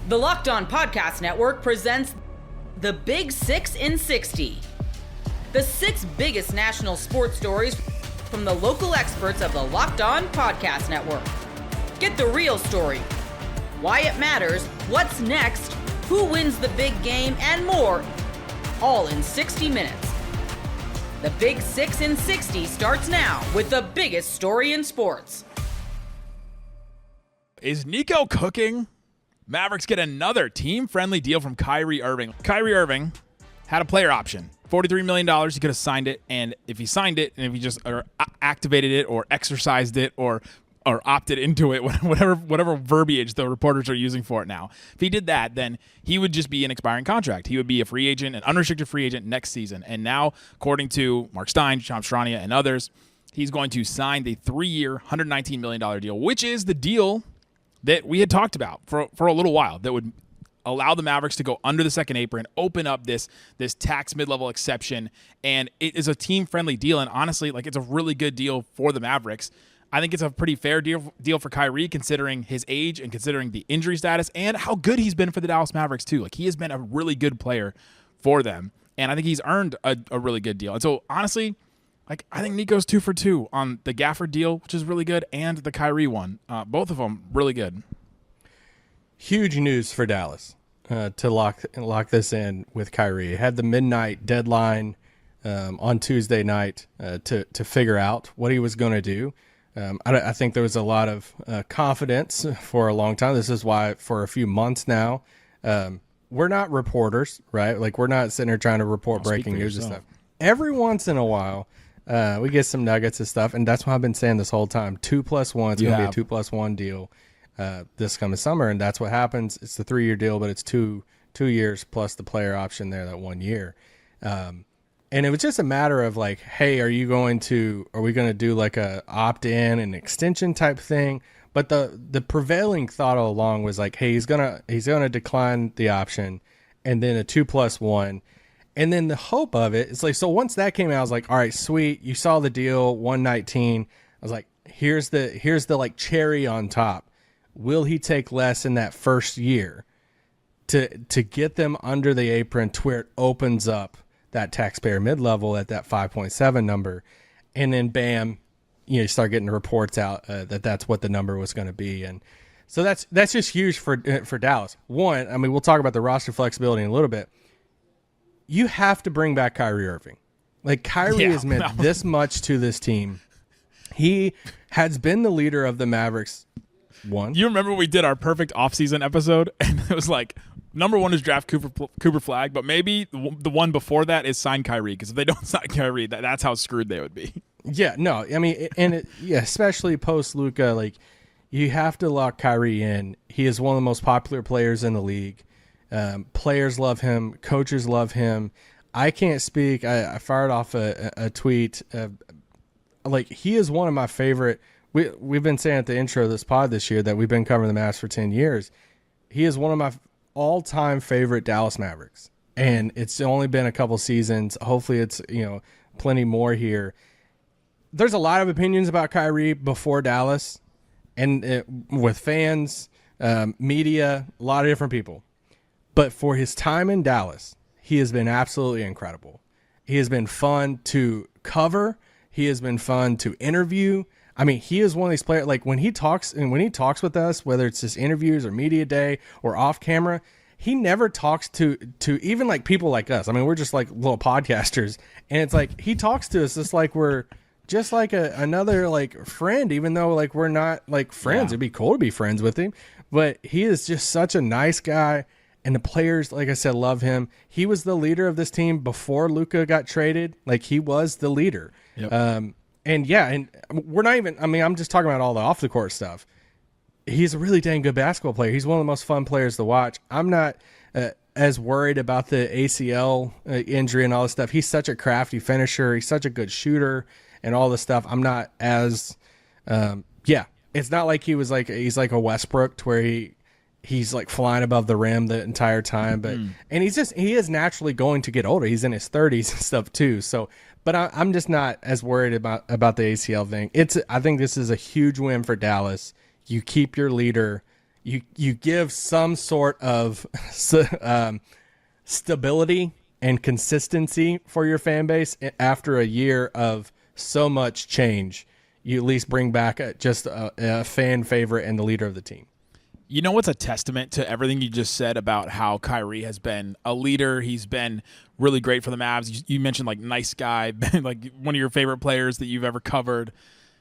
The Locked On Podcast Network presents The Big 6 in 60. The 6 biggest national sports stories from the local experts of the Locked On Podcast Network. Get the real story, why it matters, what's next, who wins the big game, and more, all in 60 minutes. The Big 6 in 60 starts now with the biggest story in sports. Is Nico cooking? Mavericks get another team-friendly deal from Kyrie Irving. Kyrie Irving had a player option. $43 million, he could have signed it, and if he signed it, and if he just activated it or exercised it or opted into it, whatever verbiage the reporters are using for it now, if he did that, then he would just be an expiring contract. He would be a free agent, an unrestricted free agent next season. And now, according to Mark Stein, Shams Charania, and others, he's going to sign the 3-year, $119 million deal, which is the deal that we had talked about for a little while that would allow the Mavericks to go under the second apron, open up this tax mid-level exception, and it is a team-friendly deal. And honestly, it's a really good deal for the Mavericks. I think it's a pretty fair deal for Kyrie, considering his age and considering the injury status and how good he's been for the Dallas Mavericks too. He has been a really good player for them, and I think he's earned a really good deal. And so honestly, I think Nico's 2 for 2 on the Gafford deal, which is really good, and the Kyrie one. Both of them really good. Huge news for Dallas to lock this in with Kyrie. It had the midnight deadline on Tuesday night to figure out what he was going to do. I think there was a lot of confidence for a long time. This is why for a few months now, we're not reporters, right? We're not sitting here trying to report breaking news and stuff. Every once in a while, we get some nuggets and stuff, and that's what I've been saying this whole time. 2+1, it's going to be a 2+1 deal this coming summer, and that's what happens. It's the 3-year deal, but it's two years plus the player option there, that 1 year. And it was just a matter of hey, are we going to do a opt-in and extension type thing? But the prevailing thought all along was hey, he's gonna decline the option, and then a 2+1. And then the hope of it is so once that came out, I was all right, sweet. You saw the deal, 119. I was here's the cherry on top. Will he take less in that first year to get them under the apron to where it opens up that taxpayer mid-level at that 5.7 number? And then bam, you start getting the reports out that's what the number was going to be. And so that's just huge for Dallas. One, I mean, we'll talk about the roster flexibility in a little bit. You have to bring back Kyrie Irving. Kyrie has meant this much to this team. He has been the leader of the Mavericks. You remember we did our perfect offseason episode, and it was number 1 is draft Cooper Flagg, but maybe the one before that is sign Kyrie, because if they don't sign Kyrie, that's how screwed they would be. Yeah, no, I mean, especially post Luka, you have to lock Kyrie in. He is one of the most popular players in the league. Players love him. Coaches love him. I can't speak. I fired off a tweet. He is one of my favorite. We've been saying at the intro of this pod this year that we've been covering the Mavs for 10 years. He is one of my all-time favorite Dallas Mavericks, and it's only been a couple seasons. Hopefully it's plenty more here. There's a lot of opinions about Kyrie before Dallas, and with fans, media, a lot of different people. But for his time in Dallas, he has been absolutely incredible. He has been fun to cover. He has been fun to interview. I mean, he is one of these players, when he talks with us, whether it's just interviews or media day or off camera, he never talks to even people like us. I mean, we're just little podcasters, and it's he talks to us just we're just another friend, even though we're not friends. Yeah. It'd be cool to be friends with him, but he is just such a nice guy. And the players, like I said, love him. He was the leader of this team before Luka got traded. He was the leader. Yep. And we're not even, I'm just talking about all the off the court stuff. He's a really dang good basketball player. He's one of the most fun players to watch. I'm not as worried about the ACL injury and all this stuff. He's such a crafty finisher. He's such a good shooter and all this stuff. I'm not as, it's not like he's like a Westbrook to where he's flying above the rim the entire time, but and he is naturally going to get older. He's in his 30s and stuff too. So, but I'm just not as worried about the ACL thing. I think this is a huge win for Dallas. You keep your leader. you give some sort of stability and consistency for your fan base after a year of so much change. You at least bring back just a fan favorite and the leader of the team. You know what's a testament to everything you just said about how Kyrie has been a leader? He's been really great for the Mavs. You mentioned like nice guy, like one of your favorite players that you've ever covered.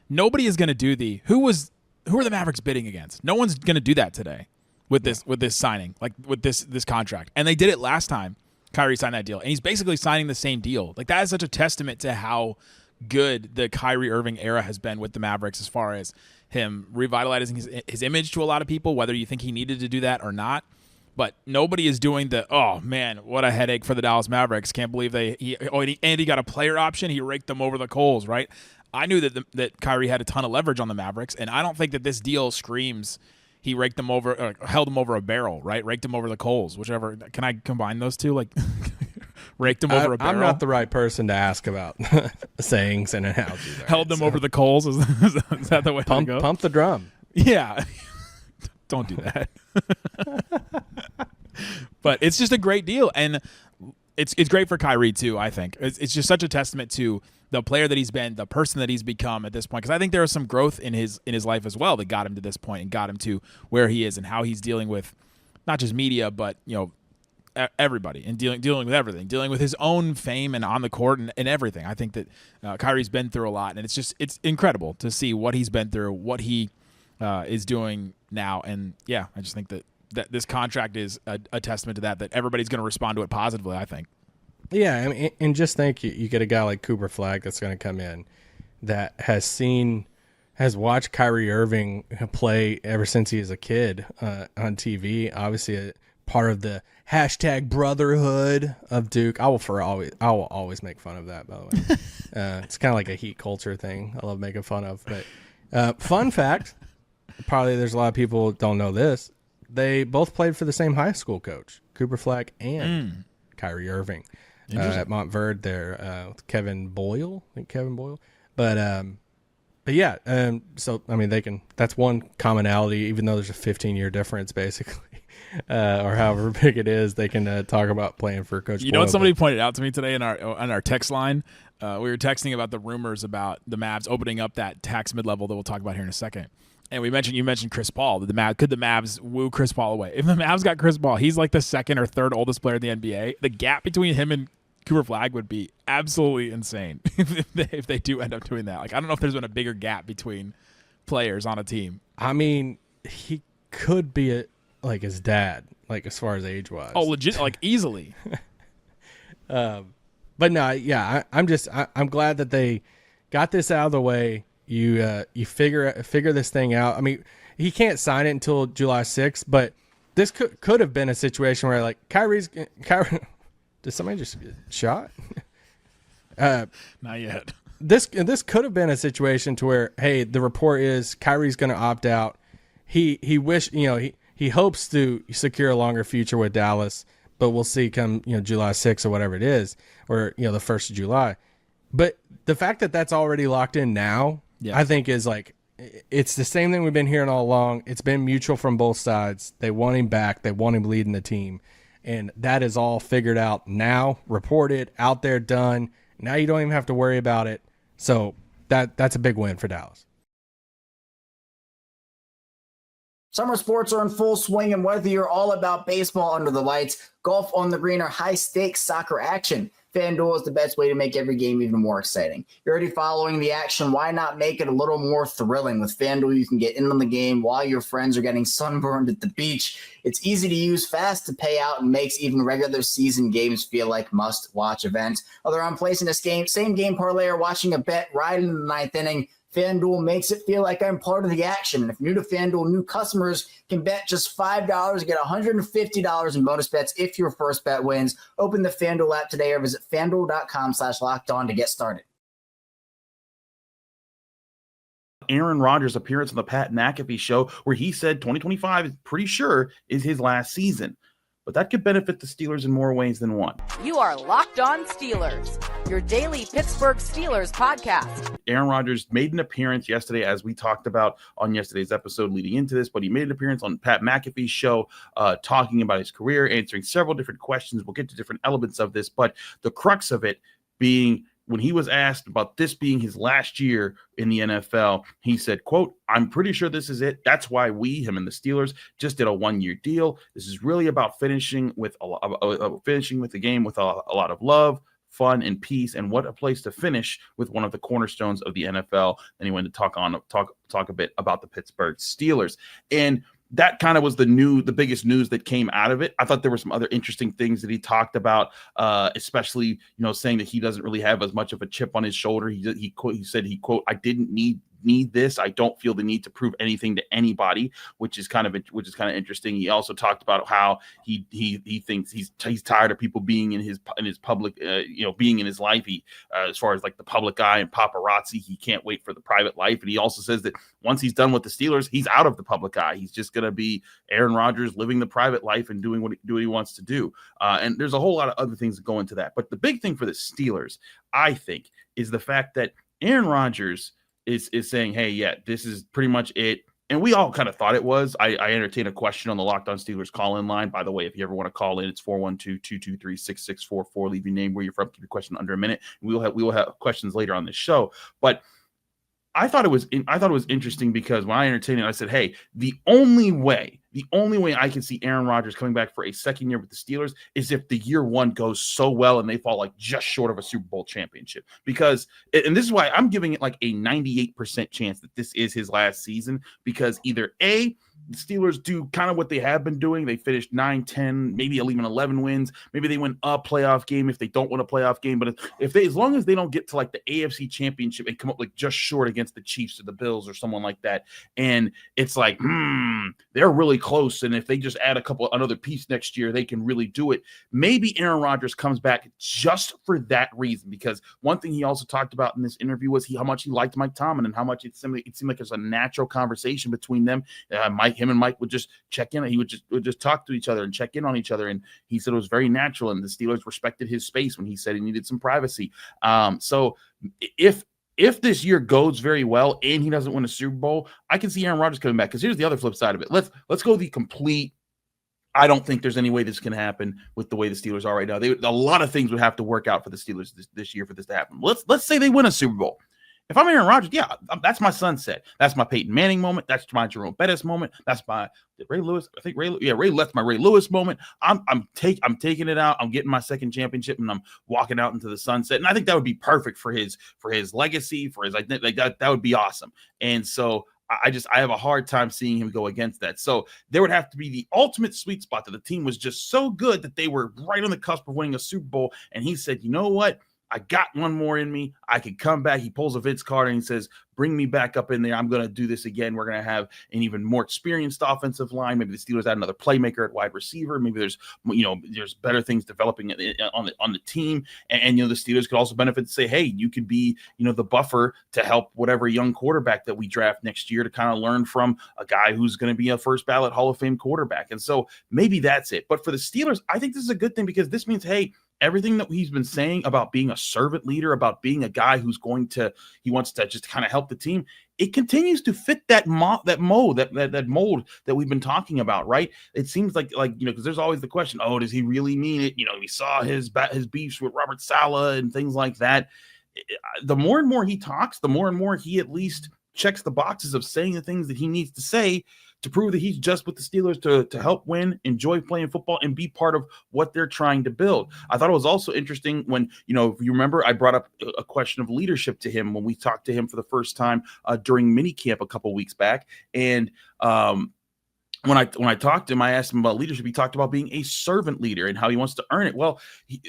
Nobody is going to do who are the Mavericks bidding against? No one's going to do that today with this signing, like with this contract. And they did it last time Kyrie signed that deal. And he's basically signing the same deal. Like that is such a testament to how good the Kyrie Irving era has been with the Mavericks as far as him revitalizing his image to a lot of people, whether you think he needed to do that or not. But nobody is doing oh man, what a headache for the Dallas Mavericks. Can't believe he got a player option. He raked them over the coals, right? I knew that Kyrie had a ton of leverage on the Mavericks, and I don't think that this deal screams he raked them over, or held them over a barrel, right? Raked them over the coals, whichever. Can I combine those two? Like raked them over a barrel? I'm not the right person to ask about sayings and analogies. Right? Held them over the coals? Is that the way to go? Pump the drum. Yeah. Don't do that. But it's just a great deal, and it's great for Kyrie too, I think. It's just such a testament to the player that he's been, the person that he's become at this point, because I think there was some growth in his life as well that got him to this point and got him to where he is and how he's dealing with not just media, but everybody, and dealing with everything, dealing with his own fame and on the court and everything. I think that Kyrie's been through a lot, and it's incredible to see what he's been through, what he is doing now. And yeah, I just think that this contract is a testament to that everybody's going to respond to it positively, I think. Yeah, I mean, and just think you get a guy like Cooper Flagg that's going to come in that has watched Kyrie Irving play ever since he was a kid on TV. Obviously, a part of the hashtag brotherhood of Duke. I will always make fun of that, by the way. It's kind of like a heat culture thing I love making fun of. But fun fact, probably there's a lot of people who don't know this. They both played for the same high school coach, Cooper Flagg and Kyrie Irving. At Montverde there, with Kevin Boyle. But yeah, so I mean that's one commonality, even though there's a 15-year difference basically, or however big it is, they can talk about playing for Coach Boyle. You know what somebody pointed out to me today on our text line? We were texting about the rumors about the Mavs opening up that tax mid-level that we'll talk about here in a second. And you mentioned Chris Paul. Could the Mavs woo Chris Paul away? If the Mavs got Chris Paul, he's like the second or third oldest player in the NBA. The gap between him and Cooper Flagg would be absolutely insane if they do end up doing that. Like, I don't know if there's been a bigger gap between players on a team. I mean, he could be like his dad, like as far as age wise. Oh, legit, like easily. But no, yeah, I'm glad that they got this out of the way. You figure this thing out. I mean, he can't sign it until July 6th, but this could have been a situation where like Kyrie. Did somebody just get shot? Not yet. This could have been a situation to where, hey, the report is Kyrie's going to opt out. He hopes to secure a longer future with Dallas, but we'll see come July 6th or whatever it is, or the 1st of July. But the fact that that's already locked in now, I think is like, it's the same thing we've been hearing all along. It's been mutual from both sides. They want him back. They want him leading the team. And that is all figured out now, reported, out there, done. Now you don't even have to worry about it. So that's a big win for Dallas. Summer sports are in full swing, and whether you're all about baseball under the lights, golf on the green, or high-stakes soccer action, FanDuel is the best way to make every game even more exciting. You're already following the action. Why not make it a little more thrilling? With FanDuel, you can get in on the game while your friends are getting sunburned at the beach. It's easy to use, fast to pay out, and makes even regular season games feel like must-watch events. Whether I'm placing a same-game parlay or watching a bet right in the ninth inning, FanDuel makes it feel like I'm part of the action. And if you're new to FanDuel, new customers can bet just $5 and get $150 in bonus bets if your first bet wins. Open the FanDuel app today or visit FanDuel.com/lockedon to get started. Aaron Rodgers' appearance on the Pat McAfee show, where he said 2025 is pretty sure is his last season. but that could benefit the Steelers in more ways than one. You are Locked On Steelers, your daily Pittsburgh Steelers podcast. Aaron Rodgers made an appearance yesterday, as we talked about on yesterday's episode leading into this, but he made an appearance on Pat McAfee's show talking about his career, answering several different questions. We'll get to different elements of this, but the crux of it being when he was asked about this being his last year in the NFL, he said, quote, "I'm pretty sure this is it. That's why him and the Steelers just did a 1-year deal. This is really about finishing with the game with a lot of love, fun, and peace, and what a place to finish with one of the cornerstones of the NFL." Then he went to talk a bit about the Pittsburgh Steelers. And that kind of was the biggest news that came out of it. I thought there were some other interesting things that he talked about, especially, saying that he doesn't really have as much of a chip on his shoulder. He said, quote, "I didn't need this. I don't feel the need to prove anything to anybody," which is kind of interesting. He also talked about how he thinks he's tired of people being in his public, being in his life. As far as like the public eye and paparazzi, he can't wait for the private life. And he also says that once he's done with the Steelers, he's out of the public eye. He's just going to be Aaron Rodgers living the private life and doing what he wants to do. And there's a whole lot of other things that go into that. But the big thing for the Steelers, I think, is the fact that Aaron Rodgers is saying, hey, yeah, this is pretty much it. And we all kind of thought it was. I entertained a question on the Locked On Steelers call-in line. By the way, if you ever want to call in, it's 412-223-6644. Leave your name, where you're from, keep your question under a minute. We will have questions later on this show. But I thought it was interesting because when I entertained it, I said, hey, the only way I can see Aaron Rodgers coming back for a second year with the Steelers is if the year one goes so well and they fall like just short of a Super Bowl championship. Because, and this is why I'm giving it like a 98% chance that this is his last season, because either A, the Steelers do kind of what they have been doing. They finished 9-10, maybe even 11 wins. Maybe they win a playoff game if they don't win a playoff game. But as long as they don't get to like the AFC Championship and come up like just short against the Chiefs or the Bills or someone like that, and it's like, they're really close. And if they just add another piece next year, they can really do it. Maybe Aaron Rodgers comes back just for that reason. Because one thing he also talked about in this interview was how much he liked Mike Tomlin and how much it seemed like there's a natural conversation between them. Him and Mike would just check in. He would just talk to each other and check in on each other. And he said it was very natural. And the Steelers respected his space when he said he needed some privacy. So if this year goes very well and he doesn't win a Super Bowl, I can see Aaron Rodgers coming back. Because here's the other flip side of it. Let's go the complete. I don't think there's any way this can happen with the way the Steelers are right now. A lot of things would have to work out for the Steelers this year for this to happen. Let's say they win a Super Bowl. If I'm Aaron Rodgers, yeah, that's my sunset. That's my Peyton Manning moment. That's my Jerome Bettis moment. That's my Ray Lewis. I think Ray left my Ray Lewis moment. I'm taking it out. I'm getting my second championship, and I'm walking out into the sunset. And I think that would be perfect for his legacy, for his like that. That would be awesome. And so I have a hard time seeing him go against that. So there would have to be the ultimate sweet spot that the team was just so good that they were right on the cusp of winning a Super Bowl. And he said, you know what? I got one more in me. I can come back. He pulls a Vince Carter and he says, bring me back up in there. I'm going to do this again. We're going to have an even more experienced offensive line. Maybe the Steelers add another playmaker at wide receiver. Maybe there's better things developing on the team. And the Steelers could also benefit to say, hey, you could be, the buffer to help whatever young quarterback that we draft next year to kind of learn from a guy who's going to be a first ballot Hall of Fame quarterback. And so maybe that's it. But for the Steelers, I think this is a good thing because this means, hey, everything that he's been saying about being a servant leader, about being a guy who wants to just kind of help the team, it continues to fit that mold that we've been talking about, right? It seems like because there's always the question, oh, does he really mean it? We saw his beefs with Robert Saleh and things like that. The more and more he talks, the more and more he at least checks the boxes of saying the things that he needs to say to prove that he's just with the Steelers to help win, enjoy playing football, and be part of what they're trying to build. I thought it was also interesting when, if you remember, I brought up a question of leadership to him when we talked to him for the first time during minicamp a couple weeks back. And when I talked to him, I asked him about leadership. He talked about being a servant leader and how he wants to earn it. Well,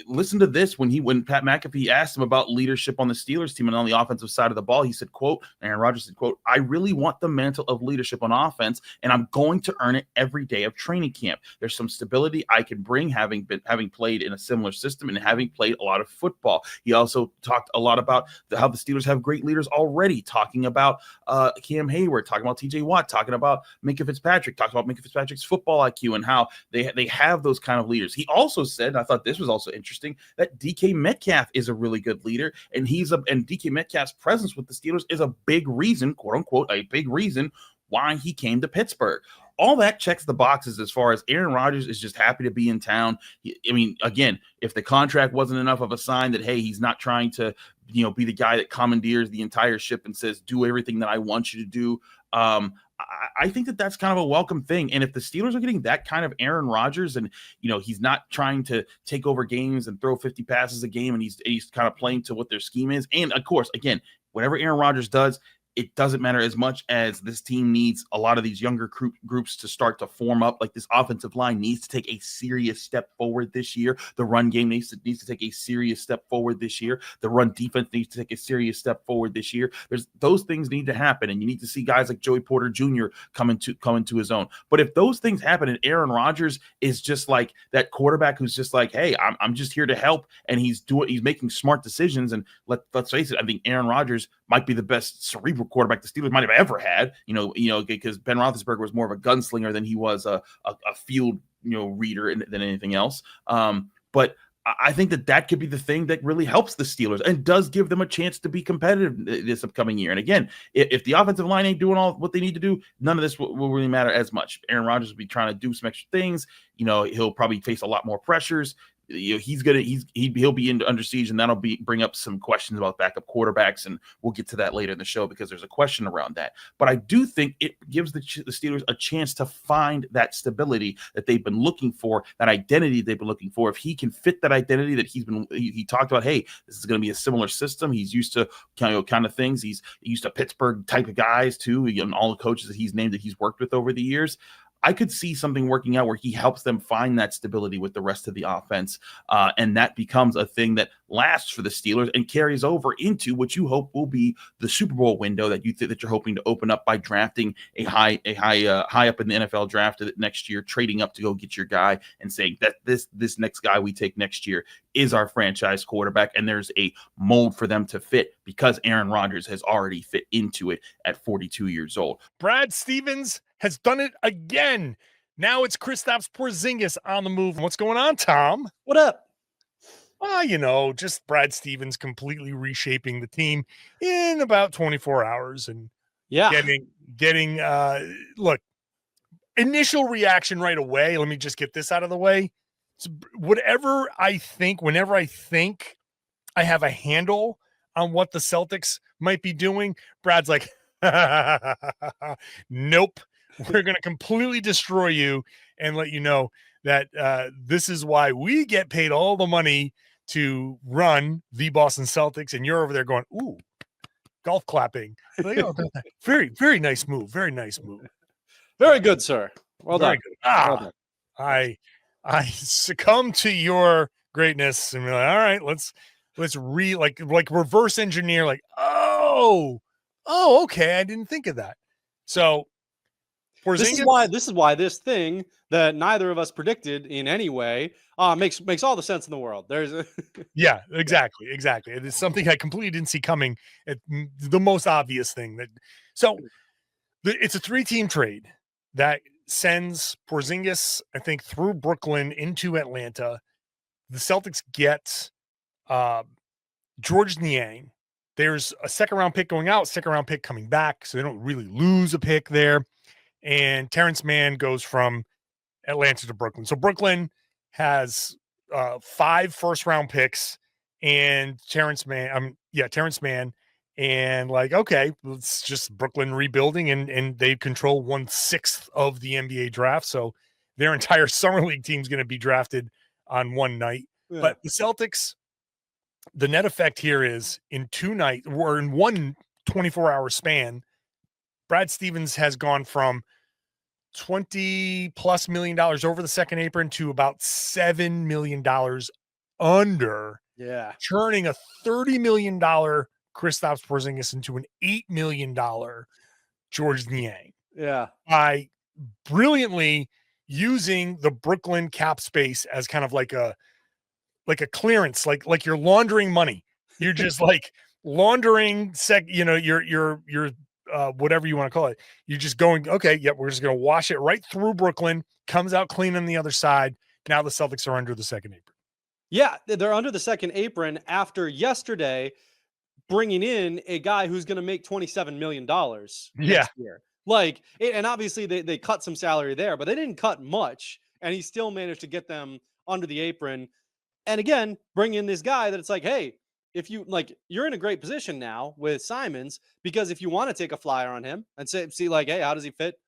listen to this. When Pat McAfee asked him about leadership on the Steelers team and on the offensive side of the ball, he said, quote, Aaron Rodgers said, quote, I really want the mantle of leadership on offense, and I'm going to earn it every day of training camp. There's some stability I can bring having played in a similar system and having played a lot of football. He also talked a lot about how the Steelers have great leaders already, talking about Cam Hayward, talking about TJ Watt, talking about Minkah Fitzpatrick, talking about about Minka Fitzpatrick's football IQ and how they have those kind of leaders. He also said, and I thought this was also interesting, that DK Metcalf is a really good leader, and DK Metcalf's presence with the Steelers is a big reason, quote unquote, a big reason why he came to Pittsburgh. All that checks the boxes as far as Aaron Rodgers is just happy to be in town. I mean, again, if the contract wasn't enough of a sign that, hey, he's not trying to, be the guy that commandeers the entire ship and says, do everything that I want you to do. I think that that's kind of a welcome thing. And if the Steelers are getting that kind of Aaron Rodgers and, he's not trying to take over games and throw 50 passes a game, and he's kind of playing to what their scheme is. And of course, again, whatever Aaron Rodgers does, it doesn't matter as much as this team needs a lot of these younger groups to start to form up. Like, this offensive line needs to take a serious step forward this year. The run game needs to take a serious step forward this year. The run defense needs to take a serious step forward this year. Those things need to happen, and you need to see guys like Joey Porter Jr. come into his own. But if those things happen and Aaron Rodgers is just like that quarterback who's just like, hey, I'm just here to help, and he's making smart decisions. And let's face it, I think Aaron Rodgers might be the best cerebral quarterback the Steelers might have ever had, because Ben Roethlisberger was more of a gunslinger than he was a field, reader than anything else. But I think that could be the thing that really helps the Steelers and does give them a chance to be competitive this upcoming year. And again, if the offensive line ain't doing all what they need to do, none of this will really matter as much. Aaron Rodgers will be trying to do some extra things. He'll probably face a lot more pressures. He'll be under siege, and that'll bring up some questions about backup quarterbacks, and we'll get to that later in the show because there's a question around that. But I do think it gives the Steelers a chance to find that stability that they've been looking for, that identity they've been looking for. If he can fit that identity that he talked about, hey, this is going to be a similar system. He's used to kind of things. He's used to Pittsburgh type of guys too, and all the coaches that he's named that he's worked with over the years. I could see something working out where he helps them find that stability with the rest of the offense, and that becomes a thing that lasts for the Steelers and carries over into what you hope will be the Super Bowl window that you're hoping to open up by drafting a high up in the NFL draft next year, trading up to go get your guy and saying that this next guy we take next year is our franchise quarterback, and there's a mold for them to fit because Aaron Rodgers has already fit into it at 42 years old. Brad Stevens has done it again. Now it's Kristaps Porzingis on the move. What's going on, Tom? What up? Just Brad Stevens completely reshaping the team in about 24 hours and getting look, initial reaction right away. Let me just get this out of the way. Whenever I think I have a handle on what the Celtics might be doing, Brad's like, nope. We're going to completely destroy you and let you know that this is why we get paid all the money to run the Boston Celtics. And you're over there going, ooh, golf clapping. Like, oh, very, very nice move. Very nice move. Very good, sir. Well done. Good. Well done. I succumb to your greatness and be like, all right, let's like reverse engineer. Like, oh, okay. I didn't think of that. So, This is why this thing that neither of us predicted in any way makes all the sense in the world. Yeah, exactly. It is something I completely didn't see coming. The most obvious thing it's a 3-team trade that sends Porzingis, I think, through Brooklyn into Atlanta. The Celtics get George Niang. There's a second-round pick going out, second-round pick coming back, so they don't really lose a pick there. And Terrence Mann goes from Atlanta to Brooklyn. So Brooklyn has 5 first-round picks and Terrence Mann. And like, okay, it's just Brooklyn rebuilding, and they control 1/6 of the NBA draft. So their entire summer league team is going to be drafted on one night. Yeah. But the Celtics, the net effect here is in 2 nights or in one 24-hour span, Brad Stevens has gone from $20+ million over the second apron to about $7 million under. Yeah. Turning a $30 million Kristaps Porzingis into an $8 million George Niang. Yeah. By brilliantly using the Brooklyn cap space as kind of like a clearance, like you're laundering money. You're just like laundering you're whatever you want to call it. You're just going, okay, yep, we're just going to wash it right through Brooklyn, comes out clean on the other side. Now the Celtics are under the second apron. Yeah, they're under the second apron after yesterday bringing in a guy who's going to make $27 million next year. Like, and obviously they cut some salary there, but they didn't cut much. And he still managed to get them under the apron. And again, bring in this guy that it's like, hey, if you like, you're in a great position now with Simons, because if you want to take a flyer on him and see like, hey, how does he fit?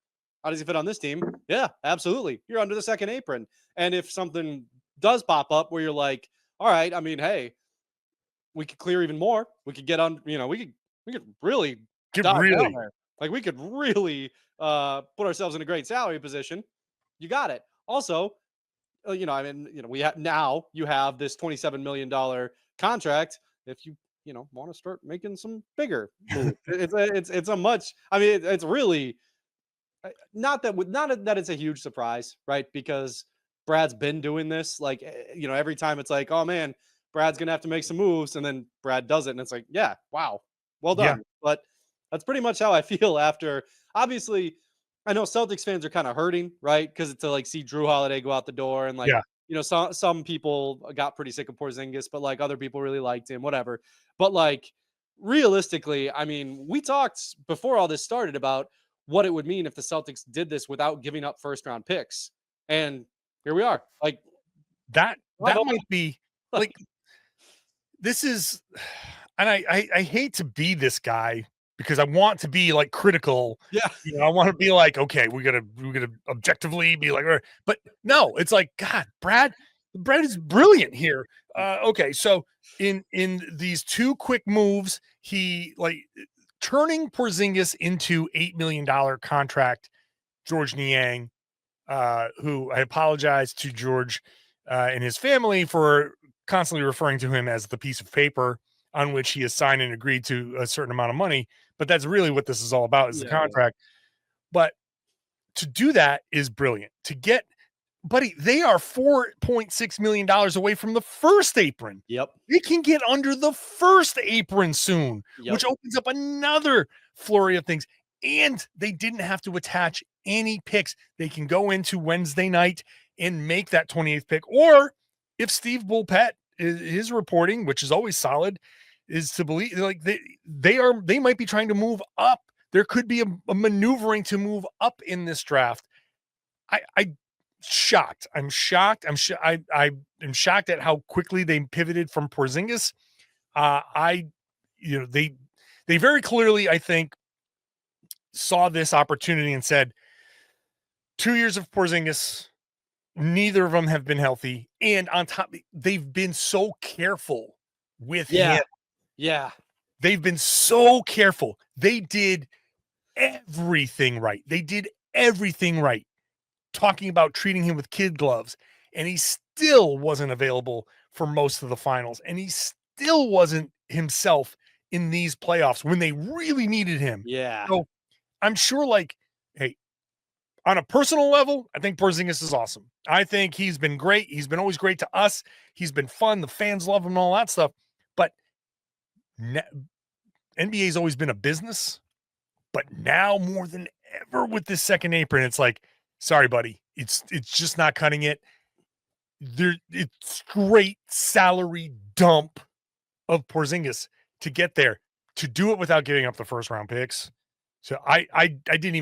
How does he fit on this team? Yeah, absolutely. You're under the second apron. And if something does pop up where you're like, all right, I mean, hey, we could clear even more. We could get on, we could really get down really there. Like we could really put ourselves in a great salary position. You got it. Also, I mean, you have this $27 million contract. If you want to start making some bigger moves, it's a much. I mean, it's really not that it's a huge surprise, right? Because Brad's been doing this. Like, every time it's like, oh man, Brad's gonna have to make some moves, and then Brad does it, and it's like, yeah, wow, well done. Yeah. But that's pretty much how I feel after. Obviously, I know Celtics fans are kind of hurting, right? Because to like see Drew Holiday go out the door, and like, some people got pretty sick of Porzingis, but like other people really liked him, whatever. But like realistically, I mean, we talked before all this started about what it would mean if the Celtics did this without giving up first round picks, and here we are. Like that might be like. This is, and I hate to be this guy because I want to be like critical. Yeah. I want to be like, okay, we gotta objectively be like, but no, it's like, God, Brad is brilliant here. Okay. So in these two quick moves, he like turning Porzingis into $8 million contract, George Niang, who I apologize to George and his family for constantly referring to him as the piece of paper on which he has signed and agreed to a certain amount of money. But that's really what this is all about, is the contract. But to do that is brilliant. To get, buddy, they are $4.6 million away from the first apron. Yep. They can get under the first apron soon, which opens up another flurry of things. And they didn't have to attach any picks. They can go into Wednesday night and make that 28th pick. Or if Steve Bulpett, his reporting, which is always solid, is to believe like they might be trying to move up. There could be a maneuvering to move up in this draft. I'm shocked. I'm shocked at how quickly they pivoted from Porzingis. They very clearly, I think, saw this opportunity and said, 2 years of Porzingis, neither of them have been healthy. And on top, they've been so careful with him. Yeah. They've been so careful. They did everything right. Talking about treating him with kid gloves. And he still wasn't available for most of the finals. And he still wasn't himself in these playoffs when they really needed him. Yeah. So I'm sure, like, hey, on a personal level, I think Porzingis is awesome. I think he's been great. He's been always great to us. He's been fun. The fans love him and all that stuff. But NBA's always been a business. But now more than ever with this second apron, it's like, sorry, buddy. It's just not cutting it. It's great salary dump of Porzingis to get there, to do it without giving up the first round picks. So I didn't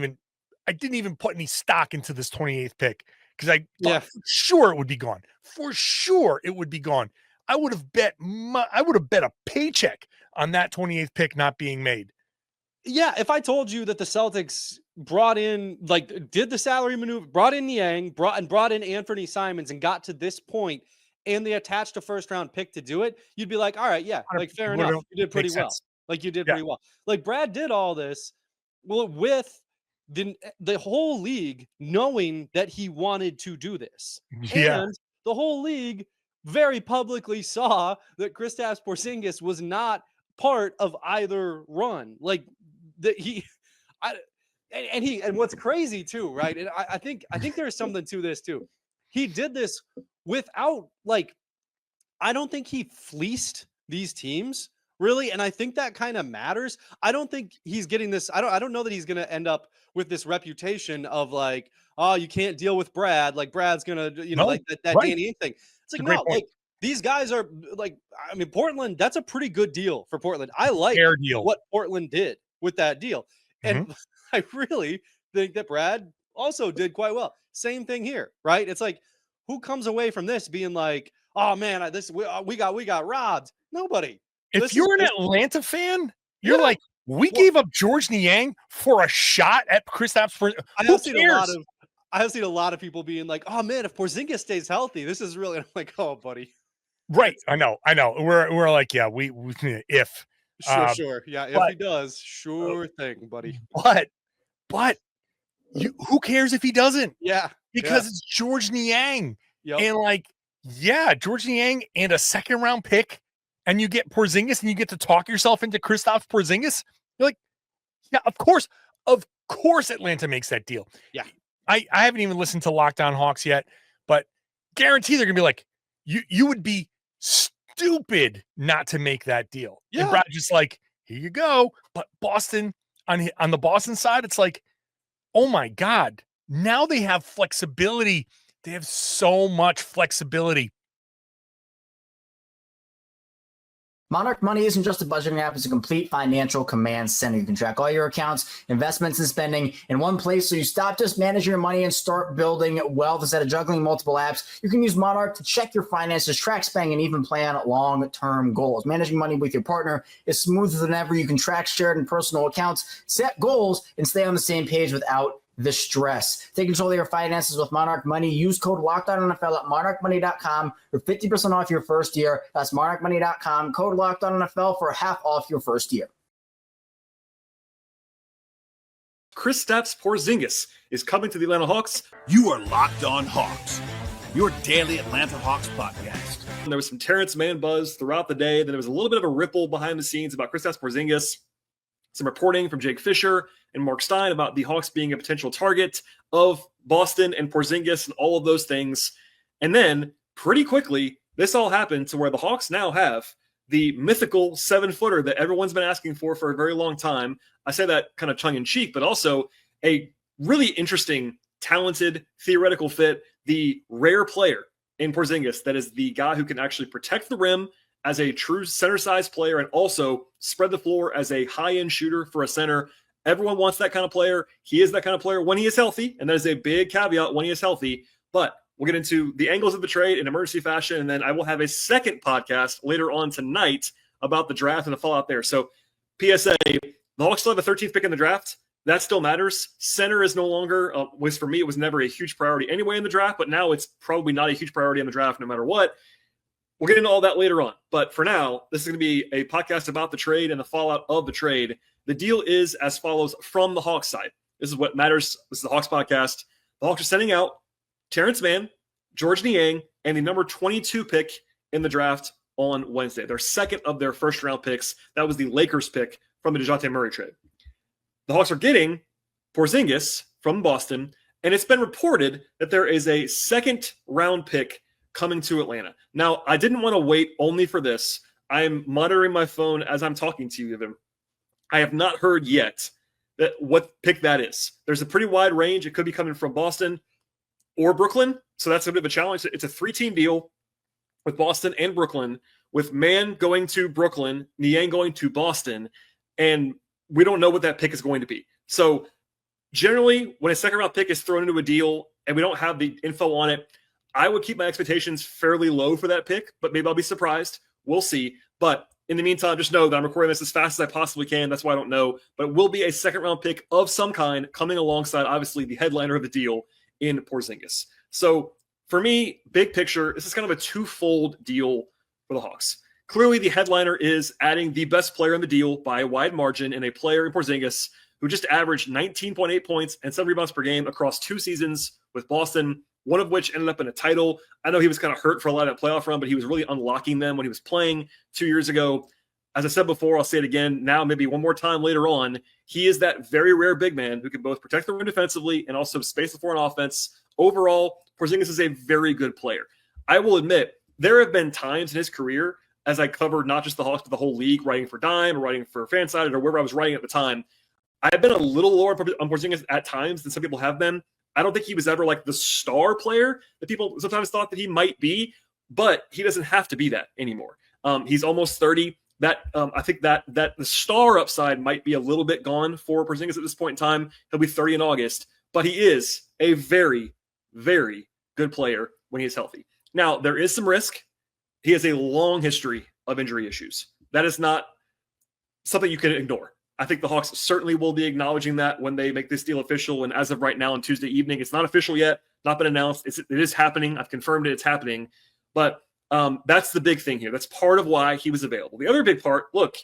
even put any stock into this 28th pick because I thought for sure it would be gone. For sure it would be gone. I would have bet a paycheck on that 28th pick not being made. Yeah, if I told you that the Celtics did the salary maneuver, brought in Niang, brought in Anthony Simons and got to this point and they attached a first round pick to do it, you'd be like, all right, yeah, like fair enough. You did pretty well. Like you did pretty well. Like Brad did all this with the whole league knowing that he wanted to do this. Yeah. And the whole league very publicly saw that Kristaps Porzingis was not part of either run. Like and what's crazy too, right? And I think there's something to this too. He did this without I don't think he fleeced these teams really. And I think that kind of matters. I don't think he's getting this. I don't know that he's going to end up with this reputation of like, oh, you can't deal with Brad. Like Brad's going to, No, like that right. Danny Ainge thing. It's like, a great no, point. like these guys are like, I mean, Portland, that's a pretty good deal for Portland. I like Fair deal. what Portland did with that deal. And I really think that Brad also did quite well. Same thing here, right? It's like, who comes away from this being like, oh man, we got robbed? Nobody. If you're an Atlanta fan, you're Yeah. like, we gave up George Niang for a shot at Kristaps Porzingis. I have seen a lot of people being like, oh man, if Porzingis stays healthy, this is really. I'm like, oh buddy. Right. I know. We're like, yeah, we if Sure. Yeah, if but- he does, sure thing, buddy. but who cares if he doesn't? Yeah. Because it's George Niang. Yep. And like, yeah, George Niang and a second round pick, and you get Porzingis and you get to talk yourself into Kristaps Porzingis. You're like, yeah, of course Atlanta makes that deal. Yeah. I haven't even listened to Lockdown Hawks yet, but guarantee they're gonna be like, you would be stupid not to make that deal. Yeah. And Brad just like, here you go. But Boston, on the Boston side, it's like, oh my God, now they have flexibility. They have so much flexibility. Monarch Money isn't just a budgeting app, it's a complete financial command center. You can track all your accounts, investments, and spending in one place so you stop just managing your money and start building wealth instead of juggling multiple apps. You can use Monarch to check your finances, track spending, and even plan long-term goals. Managing money with your partner is smoother than ever. You can track shared and personal accounts, set goals, and stay on the same page without the stress. Take control of your finances with Monarch Money. Use code LOCKEDONNFL at monarchmoney.com for 50% off your first year. That's monarchmoney.com. Code LOCKEDONNFL for half off your first year. Kristaps Porzingis is coming to the Atlanta Hawks. You are Locked On Hawks, your daily Atlanta Hawks podcast. And there was some Terrence Mann buzz throughout the day. Then there was a little bit of a ripple behind the scenes about Kristaps Porzingis. Some reporting from Jake Fisher and Mark Stein about the Hawks being a potential target of Boston and Porzingis and all of those things. And then pretty quickly, this all happened to where the Hawks now have the mythical 7-footer that everyone's been asking for a very long time. I say that kind of tongue in cheek, but also a really interesting, talented, theoretical fit, the rare player in Porzingis that is the guy who can actually protect the rim as a true center-sized player and also spread the floor as a high-end shooter for a center. Everyone wants that kind of player. He is that kind of player when he is healthy, and that is a big caveat when he is healthy. But we'll get into the angles of the trade in emergency fashion, and then I will have a second podcast later on tonight about the draft and the fallout there. So PSA, the Hawks still have a 13th pick in the draft. That still matters. Center is no longer, for me, it was never a huge priority anyway in the draft, but now it's probably not a huge priority in the draft no matter what. We'll get into all that later on. But for now, this is going to be a podcast about the trade and the fallout of the trade. The deal is as follows from the Hawks side. This is what matters. This is the Hawks podcast. The Hawks are sending out Terrence Mann, George Niang, and the number 22 pick in the draft on Wednesday. Their second of their first-round picks. That was the Lakers pick from the DeJounte Murray trade. The Hawks are getting Porzingis from Boston, and it's been reported that there is a second-round pick coming to Atlanta. Now, I didn't want to wait only for this. I'm monitoring my phone as I'm talking to you. I have not heard yet what pick that is. There's a pretty wide range. It could be coming from Boston or Brooklyn, so that's a bit of a challenge. It's a 3-team deal with Boston and Brooklyn, with Mann going to Brooklyn, Niang going to Boston, and we don't know what that pick is going to be. So generally, when a second-round pick is thrown into a deal and we don't have the info on it, I would keep my expectations fairly low for that pick, but maybe I'll be surprised. We'll see. But in the meantime, just know that I'm recording this as fast as I possibly can. That's why I don't know. But it will be a second-round pick of some kind coming alongside, obviously, the headliner of the deal in Porzingis. So for me, big picture, this is kind of a twofold deal for the Hawks. Clearly, the headliner is adding the best player in the deal by a wide margin and a player in Porzingis who just averaged 19.8 points and 7 rebounds per game across 2 seasons with Boston, one of which ended up in a title. I know he was kind of hurt for a lot of that playoff run, but he was really unlocking them when he was playing 2 years ago. As I said before, I'll say it again now, maybe one more time later on. He is that very rare big man who can both protect the rim defensively and also space the floor on offense. Overall, Porzingis is a very good player. I will admit, there have been times in his career, as I covered not just the Hawks, but the whole league, writing for Dime or writing for Fansided or wherever I was writing at the time, I've been a little lower on Porzingis at times than some people have been. I don't think he was ever like the star player that people sometimes thought that he might be, but he doesn't have to be that anymore. He's almost 30. I think that the star upside might be a little bit gone for Porzingis at this point in time. He'll be 30 in August, but he is a very, very good player when he's healthy. Now, there is some risk. He has a long history of injury issues. That is not something you can ignore. I think the Hawks certainly will be acknowledging that when they make this deal official. And as of right now on Tuesday evening, it's not official yet, not been announced. It is happening. I've confirmed it. It's happening. But that's the big thing here. That's part of why he was available. The other big part, look,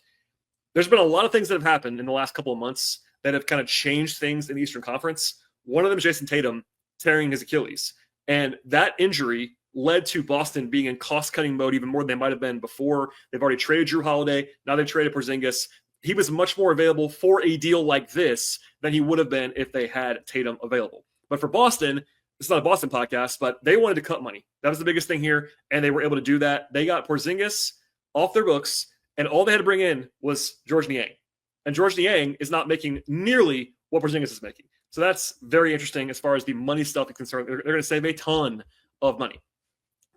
there's been a lot of things that have happened in the last couple of months that have kind of changed things in the Eastern Conference. One of them is Jason Tatum tearing his Achilles. And that injury led to Boston being in cost-cutting mode even more than they might have been before. They've already traded Drew Holiday. Now they've traded Porzingis. He was much more available for a deal like this than he would have been if they had Tatum available. But for Boston, it's not a Boston podcast, but they wanted to cut money. That was the biggest thing here, and they were able to do that. They got Porzingis off their books, and all they had to bring in was George Niang. And George Niang is not making nearly what Porzingis is making. So that's very interesting as far as the money stuff is concerned. They're going to save a ton of money.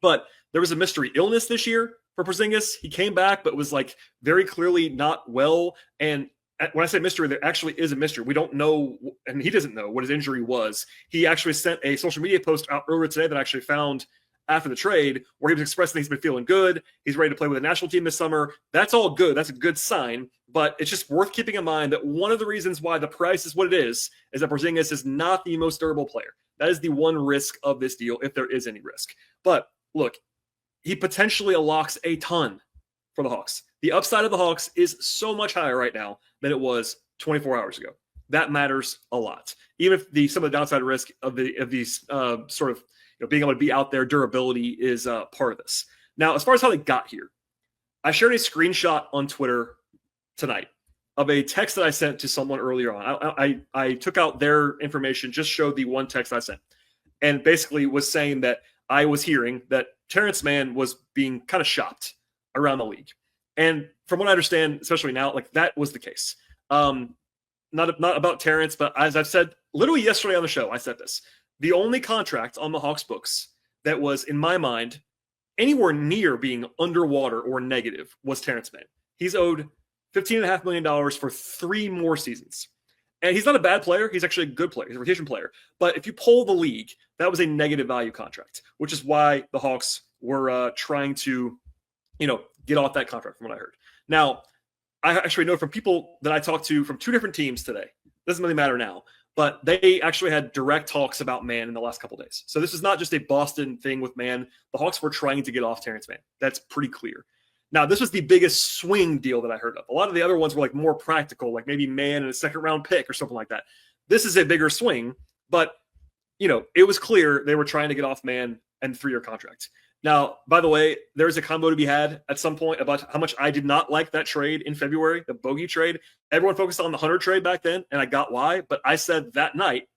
But there was a mystery illness this year for Porzingis. He came back, but was like very clearly not well. And when I say mystery, there actually is a mystery. We don't know, and he doesn't know what his injury was. He actually sent a social media post out earlier today that I actually found after the trade where he was expressing he's been feeling good. He's ready to play with the national team this summer. That's all good. That's a good sign. But it's just worth keeping in mind that one of the reasons why the price is what it is that Porzingis is not the most durable player. That is the one risk of this deal, if there is any risk. But look, he potentially unlocks a ton for the Hawks. The upside of the Hawks is so much higher right now than it was 24 hours ago. That matters a lot. Even if some of the downside risk of these sort of being able to be out there, durability is part of this. Now, as far as how they got here, I shared a screenshot on Twitter tonight of a text that I sent to someone earlier on. I took out their information, just showed the one text I sent, and basically was saying that I was hearing that Terrence Mann was being kind of shopped around the league. And from what I understand, especially now, like that was the case. Not about Terrence, but as I've said literally yesterday on the show, I said this. The only contract on the Hawks books that was, in my mind, anywhere near being underwater or negative was Terrence Mann. He's owed $15.5 million for 3 more seasons. And he's not a bad player. He's actually a good player. He's a rotation player. But if you poll the league, that was a negative value contract, which is why the Hawks were trying to, get off that contract from what I heard. Now, I actually know from people that I talked to from 2 different teams today, doesn't really matter now, but they actually had direct talks about Mann in the last couple of days. So this is not just a Boston thing with Mann. The Hawks were trying to get off Terrence Mann. That's pretty clear. Now, this was the biggest swing deal that I heard of. A lot of the other ones were like more practical, like maybe Mann and a 2nd-round pick or something like that. This is a bigger swing, but, it was clear they were trying to get off Mann and 3-year contract. Now, by the way, there's a combo to be had at some point about how much I did not like that trade in February, the Bogey trade. Everyone focused on the Hunter trade back then, and I got why. But I said that night,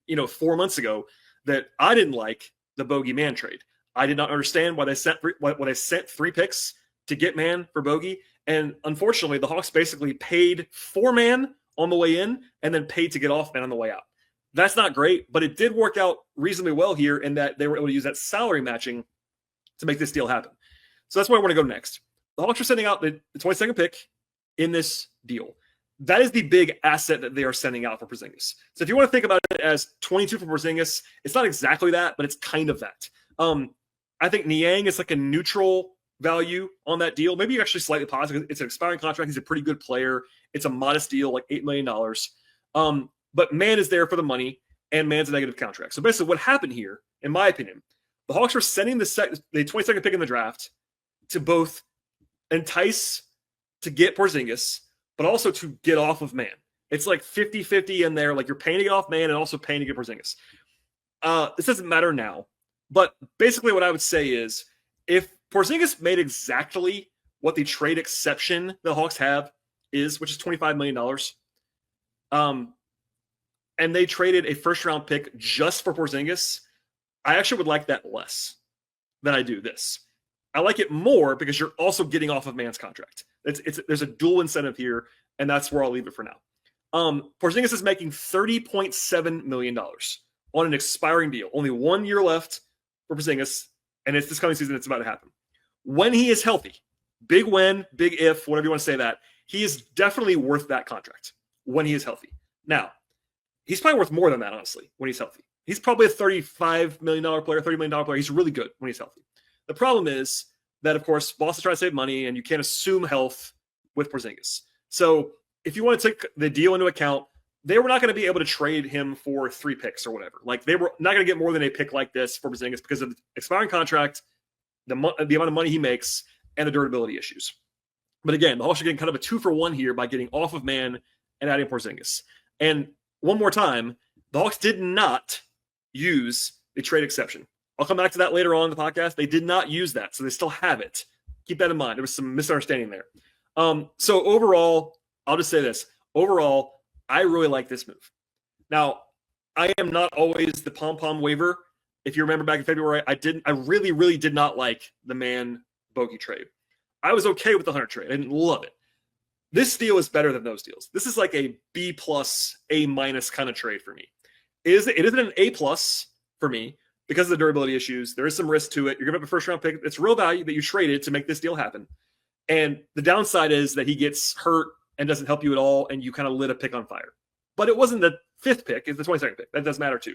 4 months ago, that I didn't like the Bogey Mann trade. I did not understand why they sent 3 picks to get Mann for Bogey. And unfortunately, the Hawks basically paid for Mann on the way in and then paid to get off Mann on the way out. That's not great, but it did work out reasonably well here in that they were able to use that salary matching to make this deal happen. So that's where I want to go next. The Hawks are sending out the 22nd pick in this deal. That is the big asset that they are sending out for Porzingis. So if you want to think about it as 22 for Porzingis, it's not exactly that, but it's kind of that. I think Niang is like a neutral value on that deal. Maybe actually slightly positive. It's an expiring contract. He's a pretty good player. It's a modest deal, like $8 million. But Mann is there for the money, and Mann's a negative contract. So basically what happened here, in my opinion, the Hawks were sending the 22nd pick in the draft to both entice to get Porzingis, but also to get off of Mann. It's like 50-50 in there. Like you're paying to get off Mann and also paying to get Porzingis. This doesn't matter now. But basically what I would say is if Porzingis made exactly what the trade exception the Hawks have is, which is $25 million, and they traded a 1st-round pick just for Porzingis, I actually would like that less than I do this. I like it more because you're also getting off of Man's contract. There's a dual incentive here, and that's where I'll leave it for now. Porzingis is making $30.7 million on an expiring deal. Only 1 year left for Porzingis, and it's this coming season. It's about to happen. When he is healthy, big when, big if, whatever you want to say that, he is definitely worth that contract when he is healthy. Now, he's probably worth more than that, honestly, when he's healthy. He's probably a $35 million player, $30 million player. He's really good when he's healthy. The problem is that, of course, Boston's trying to save money, and you can't assume health with Porzingis. So if you want to take the deal into account, they were not going to be able to trade him for 3 picks or whatever. Like, they were not going to get more than a pick like this for Porzingis because of the expiring contract, the amount of money he makes, and the durability issues. But again, the Hawks are getting kind of a 2-for-1 here by getting off of Man and adding Porzingis. And one more time, the Hawks did not use the trade exception. I'll come back to that later on in the podcast. They did not use that, so they still have it. Keep that in mind. There was some misunderstanding there. So overall, I'll just say this. Overall, I really like this move. Now, I am not always the pom-pom waiver. If you remember back in February, I really, really did not like the Man Bogey trade. I was okay with the Hunter trade. I didn't love it. This deal is better than those deals. This is like a B+, A- kind of trade for me. It isn't an A+ for me because of the durability issues. There is some risk to it. You're giving up a first-round pick. It's real value that you traded to make this deal happen. And the downside is that he gets hurt and doesn't help you at all, and you kind of lit a pick on fire. But it wasn't the 5th pick. It's the 22nd pick. That does matter too.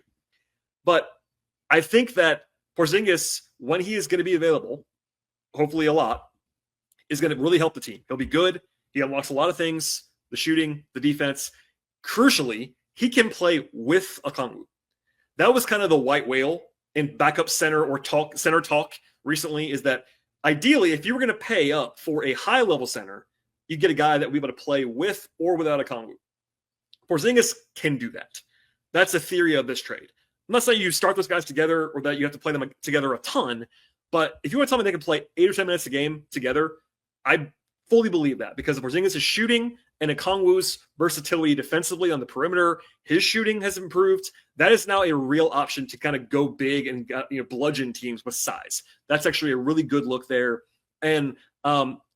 But I think that Porzingis, when he is going to be available, hopefully a lot, is going to really help the team. He'll be good. He unlocks a lot of things, the shooting, the defense. Crucially, he can play with Okongwu. That was kind of the white whale in backup center or center talk recently, is that ideally, if you were going to pay up for a high-level center, you get a guy that would be able to play with or without Okongwu. Porzingis can do that. That's the theory of this trade. I'm not saying you start those guys together or that you have to play them together a ton, but if you want to tell me they can play 8 or 10 minutes a game together, I fully believe that because of Porzingis' shooting and Okongwu's versatility defensively on the perimeter. His shooting has improved. That is now a real option to kind of go big and bludgeon teams with size. That's actually a really good look there. And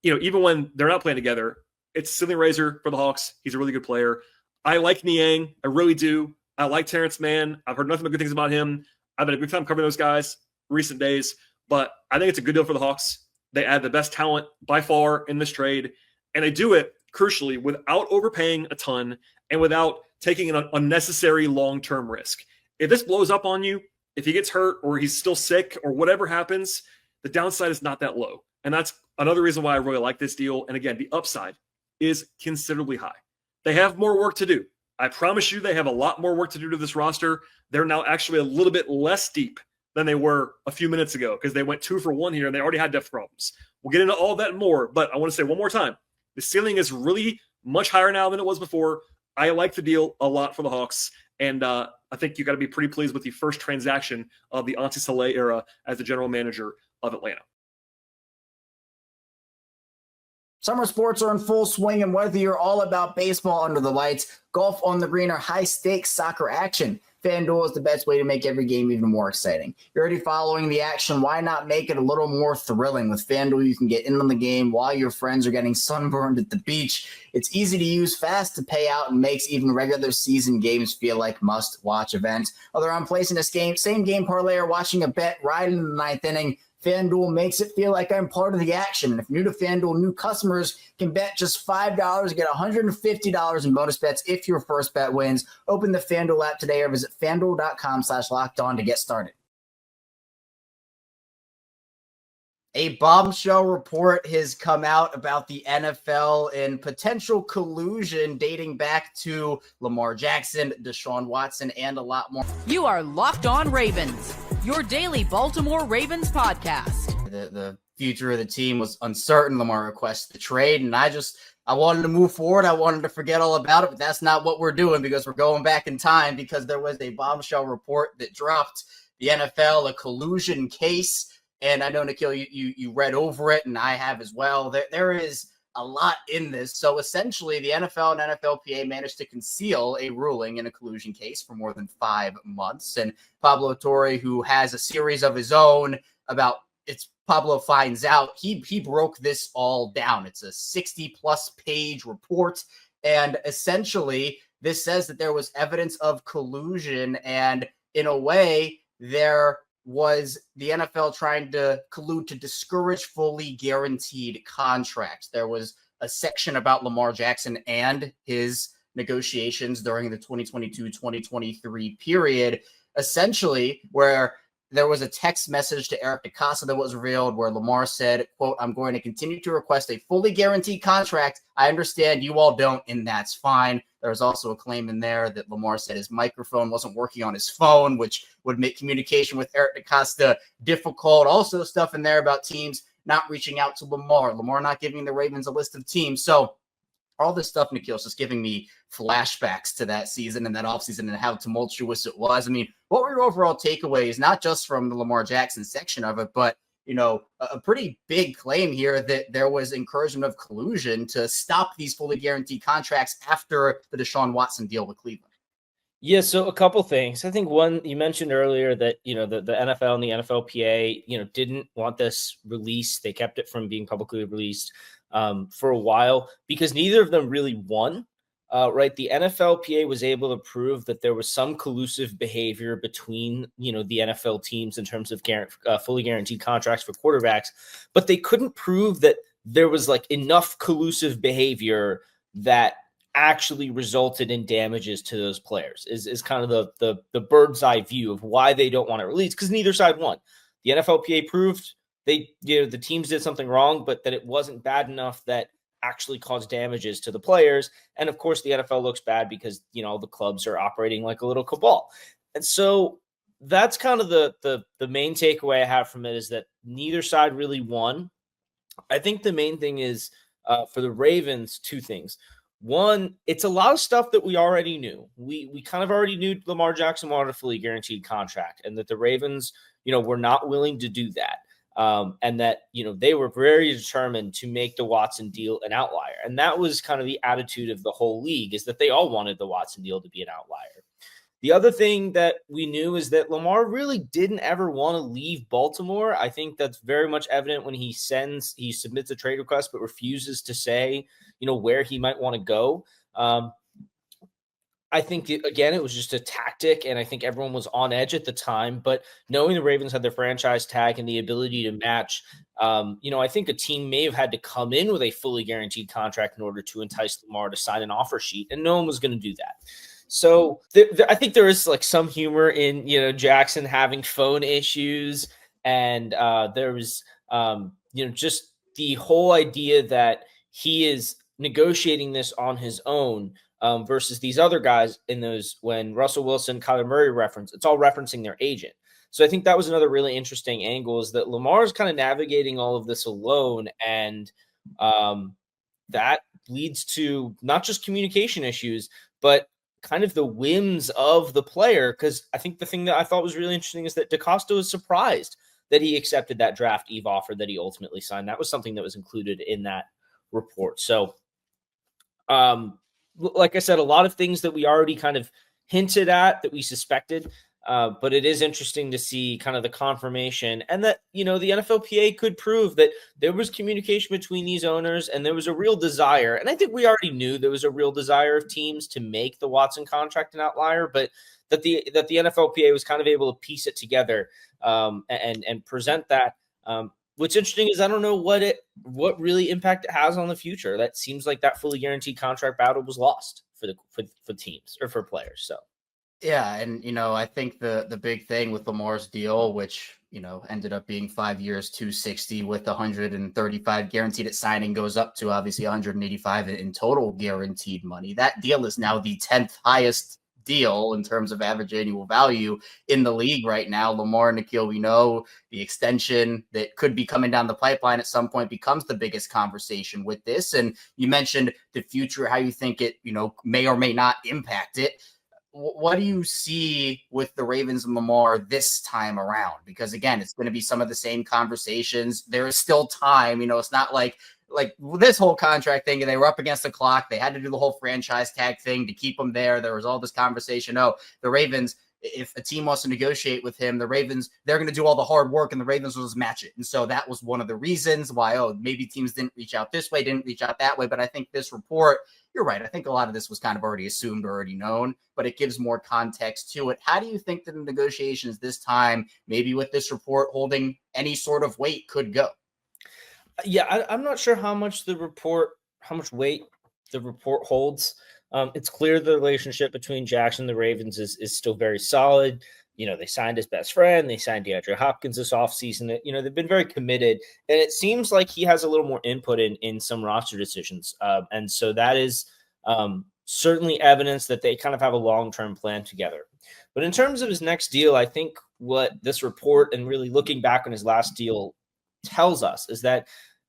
even when they're not playing together, it's ceiling raiser for the Hawks. He's a really good player. I like Niang. I really do. I like Terrence Mann. I've heard nothing but good things about him. I've had a good time covering those guys recent days, but I think it's a good deal for the Hawks. They add the best talent by far in this trade, and they do it, crucially, without overpaying a ton and without taking an unnecessary long-term risk. If this blows up on you, if he gets hurt or he's still sick or whatever happens, the downside is not that low. And that's another reason why I really like this deal. And again, the upside is considerably high. They have more work to do. I promise you they have a lot more work to do to this roster. They're now actually a little bit less deep than they were a few minutes ago because they went 2-for-1 here and they already had depth problems. We'll get into all that more, but I want to say one more time, the ceiling is really much higher now than it was before. I like the deal a lot for the Hawks, and I think you got to be pretty pleased with the first transaction of the Auntie Soleil era as the general manager of Atlanta. Summer sports are in full swing, and whether you're all about baseball under the lights, golf on the green, or high-stakes soccer action, FanDuel is the best way to make every game even more exciting. You're already following the action. Why not make it a little more thrilling? With FanDuel, you can get in on the game while your friends are getting sunburned at the beach. It's easy to use, fast to pay out, and makes even regular season games feel like must-watch events. Whether I'm placing a same-game parlay or watching a bet right in the 9th inning, FanDuel makes it feel like I'm part of the action. And if you're new to FanDuel, new customers can bet just $5 and get $150 in bonus bets if your first bet wins. Open the FanDuel app today or visit FanDuel.com/lockedon to get started. A bombshell report has come out about the NFL and potential collusion dating back to Lamar Jackson, Deshaun Watson, and a lot more. You are Locked On Ravens, your daily Baltimore Ravens podcast. The future of the team was uncertain. Lamar requested the trade, and I wanted to move forward. I wanted to forget all about it, but that's not what we're doing because we're going back in time because there was a bombshell report that dropped the NFL, a collusion case. And I know, Nikhil, you read over it, and I have as well. There is a lot in this. So essentially, the NFL and NFLPA managed to conceal a ruling in a collusion case for more than 5 months. And Pablo Torre, who has a series of his own about it's Pablo finds out, he broke this all down. It's a 60+ page report. And essentially, this says that there was evidence of collusion. And in a way, there was the NFL trying to collude to discourage fully guaranteed contracts. There was a section about Lamar Jackson and his negotiations during the 2022-2023 period, essentially, where there was a text message to Eric DeCosta that was revealed where Lamar said, quote, "I'm going to continue to request a fully guaranteed contract. I understand you all don't, and that's fine." There was also a claim in there that Lamar said his microphone wasn't working on his phone, which would make communication with Eric DeCosta difficult. Also stuff in there about teams not reaching out to Lamar not giving the Ravens a list of teams. So all this stuff, Nikhil, is just giving me flashbacks to that season and that offseason and how tumultuous it was. I mean, what were your overall takeaways, not just from the Lamar Jackson section of it, but, you know, a pretty big claim here that there was encouragement of collusion to stop these fully guaranteed contracts after the Deshaun Watson deal with Cleveland? Yeah, so a couple things. I think one, you mentioned earlier that, you know, the NFL and the NFLPA, you know, didn't want this released. They kept it from being publicly released for a while because neither of them really won. Right. The NFLPA was able to prove that there was some collusive behavior between, you know, the NFL teams in terms of fully guaranteed contracts for quarterbacks, but they couldn't prove that there was like enough collusive behavior that actually resulted in damages to those players is kind of the bird's eye view of why they don't want to release, because neither side won. The NFLPA proved the teams did something wrong, but that it wasn't bad enough that actually caused damages to the players. And of course the NFL looks bad because, you know, the clubs are operating like a little cabal. And so that's kind of the main takeaway I have from it, is that neither side really won. I think the main thing is for the Ravens, two things. One, it's a lot of stuff that we already knew. We kind of already knew Lamar Jackson wanted a fully guaranteed contract, and that the Ravens, you know, were not willing to do that. And that, you know, they were very determined to make the Watson deal an outlier. And that was kind of the attitude of the whole league, is that they all wanted the Watson deal to be an outlier. The other thing that we knew is that Lamar really didn't ever want to leave Baltimore. I think that's very much evident when he submits a trade request, but refuses to say, you know, where he might want to go. I think, again, it was just a tactic, and I think everyone was on edge at the time. But knowing the Ravens had their franchise tag and the ability to match, you know, I think a team may have had to come in with a fully guaranteed contract in order to entice Lamar to sign an offer sheet, and no one was going to do that. So I think there is like some humor in, you know, Jackson having phone issues, and there was, you know, just the whole idea that he is negotiating this on his own versus these other guys in those, when Russell Wilson, Kyler Murray reference, it's all referencing their agent. So I think that was another really interesting angle, is that Lamar is kind of navigating all of this alone, and that leads to not just communication issues, but kind of the whims of the player. Because I think the thing that I thought was really interesting is that DeCosta was surprised that he accepted that draft eve offer that he ultimately signed. That was something that was included in that report. So, like I said, a lot of things that we already kind of hinted at, that we suspected, but it is interesting to see kind of the confirmation, and that, you know, the NFLPA could prove that there was communication between these owners and there was a real desire. And I think we already knew there was a real desire of teams to make the Watson contract an outlier, but that the NFLPA was kind of able to piece it together and present that. What's interesting is I don't know what really impact it has on the future. That seems like that fully guaranteed contract battle was lost for teams or for players. So. Yeah, and, you know, I think the big thing with Lamar's deal, which, you know, ended up being 5 years, 260 with 135 guaranteed at signing, goes up to obviously 185 in total guaranteed money. That deal is now the 10th highest deal in terms of average annual value in the league right now. Lamar and Nikhil, we know the extension that could be coming down the pipeline at some point becomes the biggest conversation with this. And you mentioned the future, how you think it, you know, may or may not impact it. What do you see with the Ravens and Lamar this time around? Because again, it's going to be some of the same conversations. There is still time. You know, it's not like this whole contract thing, and they were up against the clock. They had to do the whole franchise tag thing to keep them there. There was all this conversation. Oh, the Ravens, if a team wants to negotiate with him, the Ravens, they're going to do all the hard work and the Ravens will just match it. And so that was one of the reasons why, maybe teams didn't reach out this way, didn't reach out that way. But I think this report, you're right. I think a lot of this was kind of already assumed, already known, but it gives more context to it. How do you think that the negotiations this time, maybe with this report holding any sort of weight, could go? Yeah, I'm not sure how much weight the report holds. It's clear the relationship between Jackson and the Ravens is still very solid. They signed his best friend. They signed DeAndre Hopkins this offseason. They've been very committed. And it seems like he has a little more input in some roster decisions. And so that is certainly evidence that they kind of have a long-term plan together. But in terms of his next deal, I think what this report and really looking back on his last deal tells us is that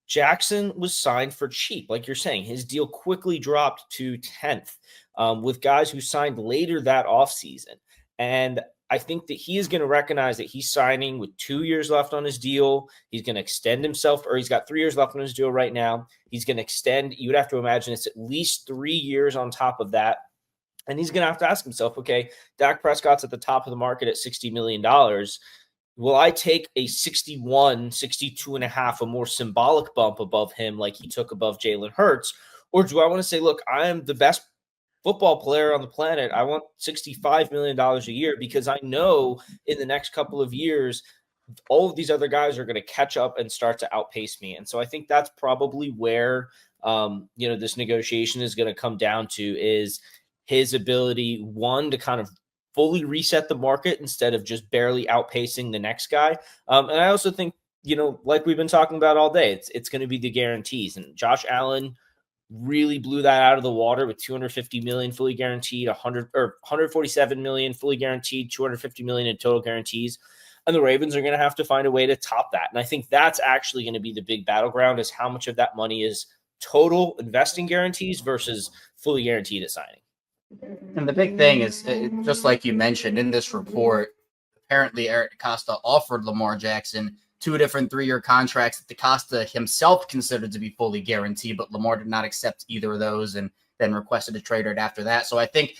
Jackson was signed for cheap. Like you're saying, his deal quickly dropped to 10th with guys who signed later that offseason. And I think that he is going to recognize that he's signing with 2 years left on his deal. He's going to extend himself, or he's got 3 years left on his deal right now. He's going to extend. You would have to imagine it's at least 3 years on top of that. And he's going to have to ask himself, okay, Dak Prescott's at the top of the market at $60 million. Will I take a 62 and a half, a more symbolic bump above him like he took above Jalen Hurts? Or do I want to say, look, I am the best football player on the planet. I want $65 million a year because I know in the next couple of years, all of these other guys are going to catch up and start to outpace me. And so I think that's probably where, this negotiation is going to come down to, is his ability, one, to kind of fully reset the market instead of just barely outpacing the next guy. And I also think, like we've been talking about all day, it's going to be the guarantees. And Josh Allen really blew that out of the water with $250 million fully guaranteed, $147 million fully guaranteed, $250 million in total guarantees. And the Ravens are going to have to find a way to top that. And I think that's actually going to be the big battleground, is how much of that money is total investing guarantees versus fully guaranteed at signing. And the big thing is, just like you mentioned in this report, apparently Eric DeCosta offered Lamar Jackson 2 different 3-year contracts that DeCosta himself considered to be fully guaranteed, but Lamar did not accept either of those and then requested a trade right after that. So I think,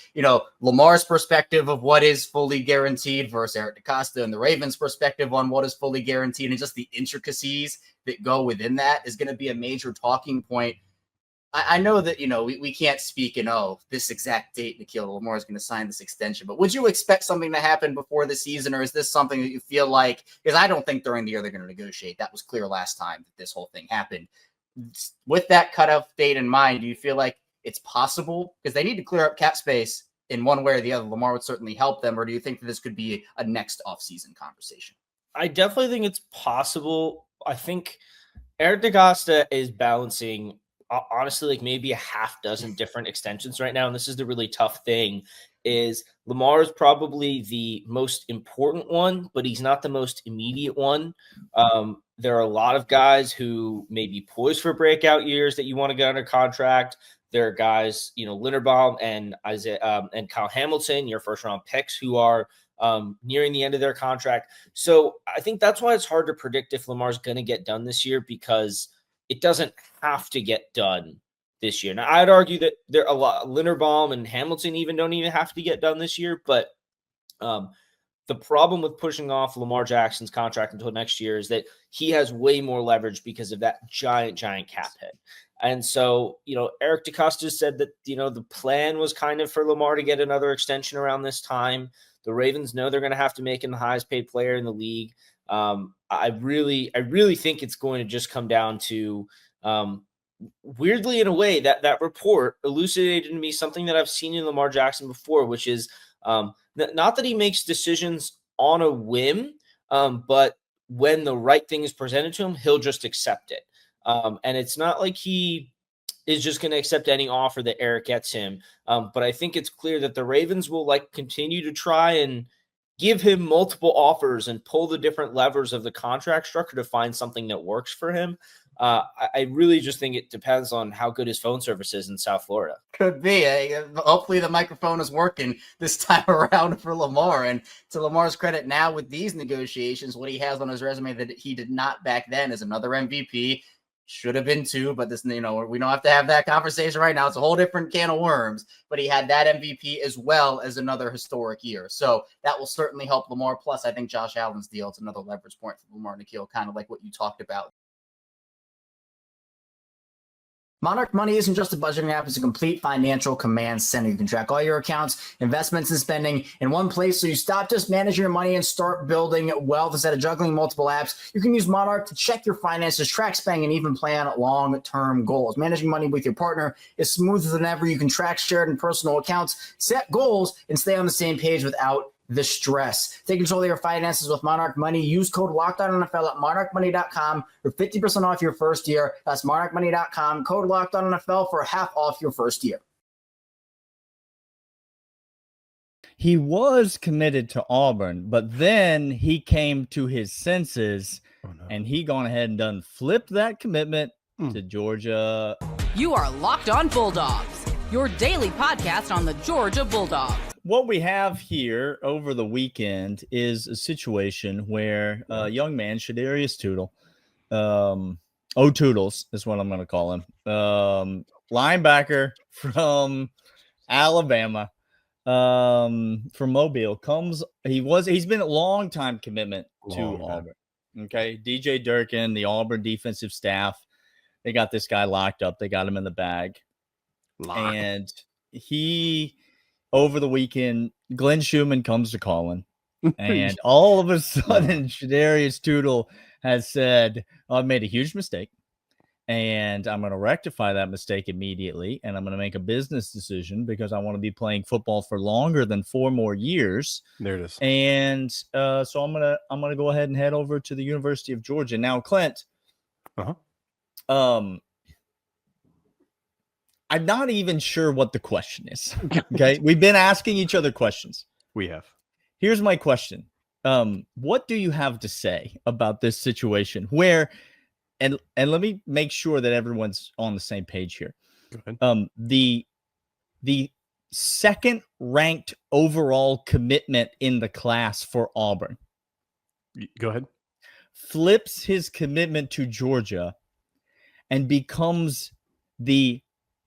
Lamar's perspective of what is fully guaranteed versus Eric DeCosta and the Ravens' perspective on what is fully guaranteed and just the intricacies that go within that is going to be a major talking point. I know that, we can't speak in, this exact date Nikhil Lamar is going to sign this extension, but would you expect something to happen before the season, or is this something that you feel like, because I don't think during the year they're going to negotiate. That was clear last time that this whole thing happened. With that cutoff date in mind, do you feel like it's possible? Because they need to clear up cap space in one way or the other. Lamar would certainly help them, or do you think that this could be a next offseason conversation? I definitely think it's possible. I think Eric DeCosta is balancing, honestly, like maybe a half dozen different extensions right now. And this is the really tough thing, is Lamar is probably the most important one, but he's not the most immediate one. There are a lot of guys who may be poised for breakout years that you want to get under contract. There are guys, Linderbaum and Isaiah and Kyle Hamilton, your first round picks, who are nearing the end of their contract. So I think that's why it's hard to predict if Lamar's going to get done this year, because it doesn't have to get done this year. Now, I'd argue that there are a lot. Linderbaum and Hamilton don't even have to get done this year. But the problem with pushing off Lamar Jackson's contract until next year is that he has way more leverage because of that giant cap hit. And so, Eric DeCosta said that, the plan was kind of for Lamar to get another extension around this time. The Ravens know they're going to have to make him the highest paid player in the league. I really think it's going to just come down to, weirdly in a way, that report elucidated to me something that I've seen in Lamar Jackson before, which is not that he makes decisions on a whim, but when the right thing is presented to him, he'll just accept it. And it's not like he is just going to accept any offer that Eric gets him. But I think it's clear that the Ravens will continue to try and give him multiple offers and pull the different levers of the contract structure to find something that works for him. I really just think it depends on how good his phone service is in South Florida. Could be. Hopefully the microphone is working this time around for Lamar. And to Lamar's credit, now with these negotiations, what he has on his resume that he did not back then is another MVP, should have been 2, but this, we don't have to have that conversation right now. It's a whole different can of worms, but he had that MVP as well as another historic year. So that will certainly help Lamar. Plus, I think Josh Allen's deal, it's another leverage point for Lamar Nikhil, kind of like what you talked about. Monarch Money isn't just a budgeting app, it's a complete financial command center. You can track all your accounts, investments, and spending in one place, so you stop just managing your money and start building wealth. Instead of juggling multiple apps, you can use Monarch to check your finances, track spending, and even plan long-term goals. Managing money with your partner is smoother than ever. You can track shared and personal accounts, set goals, and stay on the same page without the stress. Take control of your finances with Monarch Money. Use code LOCKEDONNFL at monarchmoney.com for 50% off your first year. That's monarchmoney.com. Code LOCKEDONNFL for half off your first year. He was committed to Auburn, but then he came to his senses and he gone ahead and done flipped that commitment to Georgia. You are Locked On Bulldogs, your daily podcast on the Georgia Bulldogs. What we have here over the weekend is a situation where a young man, Shadarius Tootle, Toodles is what I'm going to call him, linebacker from Alabama, from Mobile, he's been a long time commitment to Auburn. Okay. DJ Durkin, the Auburn defensive staff, they got this guy locked up. They got him in the bag. And over the weekend, Glenn Schumann comes to Colin, and all of a sudden, Shadarius Tootle has said, I've made a huge mistake, and I'm going to rectify that mistake immediately, and I'm going to make a business decision because I want to be playing football for longer than 4 more years. There it is. And so I'm gonna go ahead and head over to the University of Georgia. Now, Clint, I'm not even sure what the question is. Okay. We've been asking each other questions. We have. Here's my question. What do you have to say about this situation where, and let me make sure that everyone's on the same page here. Go ahead. The second ranked overall commitment in the class for Auburn. Go ahead. Flips his commitment to Georgia and becomes the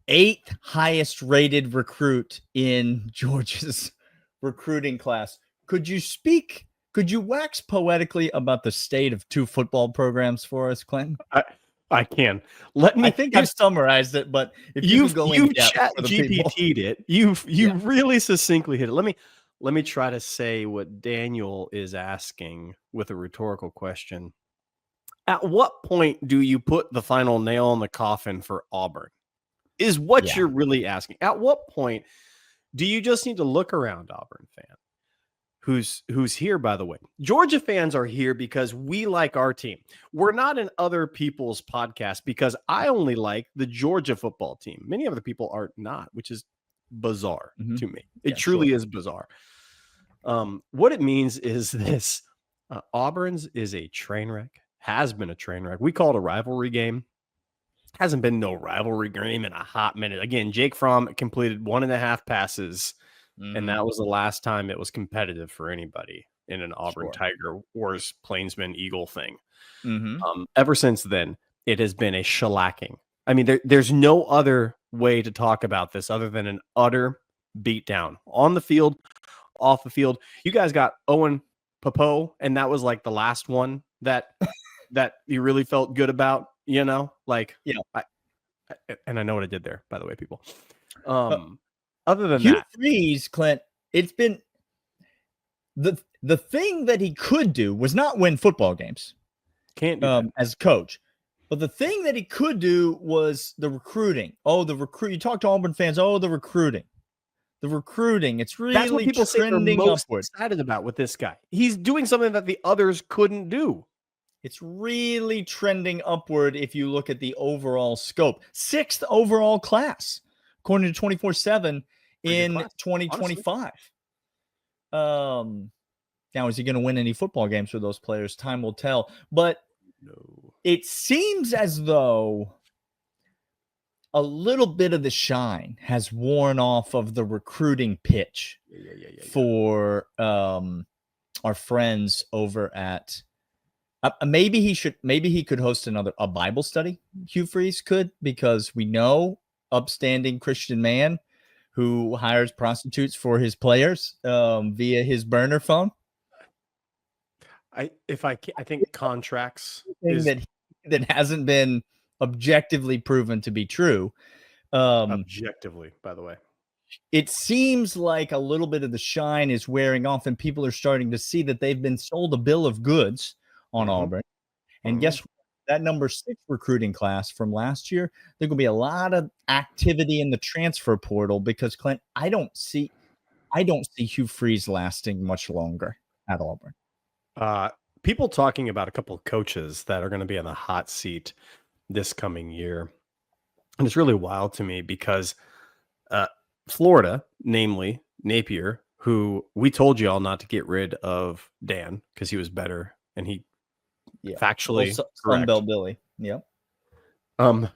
8th highest rated recruit in Georgia's recruiting class. Could you wax poetically about the state of 2 football programs for us, Clinton? I can. I think I've summarized it, but if you've GPT'd it, you really succinctly hit it. Let me try to say what Daniel is asking with a rhetorical question. At what point do you put the final nail in the coffin for Auburn? Is what you're really asking. At what point do you just need to look around, Auburn fan, who's here, by the way? Georgia fans are here because we like our team. We're not in other people's podcasts because I only like the Georgia football team. Many other people are not, which is bizarre to me. It truly is bizarre. What it means is this. Auburn's is a train wreck, has been a train wreck. We call it a rivalry game. Hasn't been no rivalry game in a hot minute. Again, Jake Fromm completed 1.5 passes, and that was the last time it was competitive for anybody in an Auburn Tiger Wars Plainsman Eagle thing. Ever since then, it has been a shellacking. I mean, there's no other way to talk about this other than an utter beatdown on the field, off the field. You guys got Owen Popo, and that was like the last one that you really felt good about. I know what I did there, by the way, people. Other than that, Freeze, Clint, it's been the thing that he could do was not win football games. Can't do as coach, but the thing that he could do was the recruiting. You talk to Auburn fans. The recruiting. It's really that's what people trending say they're most upward. Excited about with this guy. He's doing something that the others couldn't do. It's really trending upward if you look at the overall scope. 6th overall class, according to 24/7 in 2025. Now, is he going to win any football games for those players? Time will tell. But it seems as though a little bit of the shine has worn off of the recruiting pitch for our friends over at Maybe he could host a Bible study. Hugh Freeze could, because we know upstanding Christian man who hires prostitutes for his players via his burner phone. I think contracts is that hasn't been objectively proven to be true. Objectively, by the way. It seems like a little bit of the shine is wearing off, and people are starting to see that they've been sold a bill of goods on Auburn. And guess what? That number 6 recruiting class from last year, there's going to be a lot of activity in the transfer portal because, Clint, I don't see Hugh Freeze lasting much longer at Auburn. People talking about a couple of coaches that are going to be on the hot seat this coming year. And it's really wild to me because Florida, namely Napier, who we told you all not to get rid of Dan because he was better and he factually correct. Sunbelt Billy. Yep.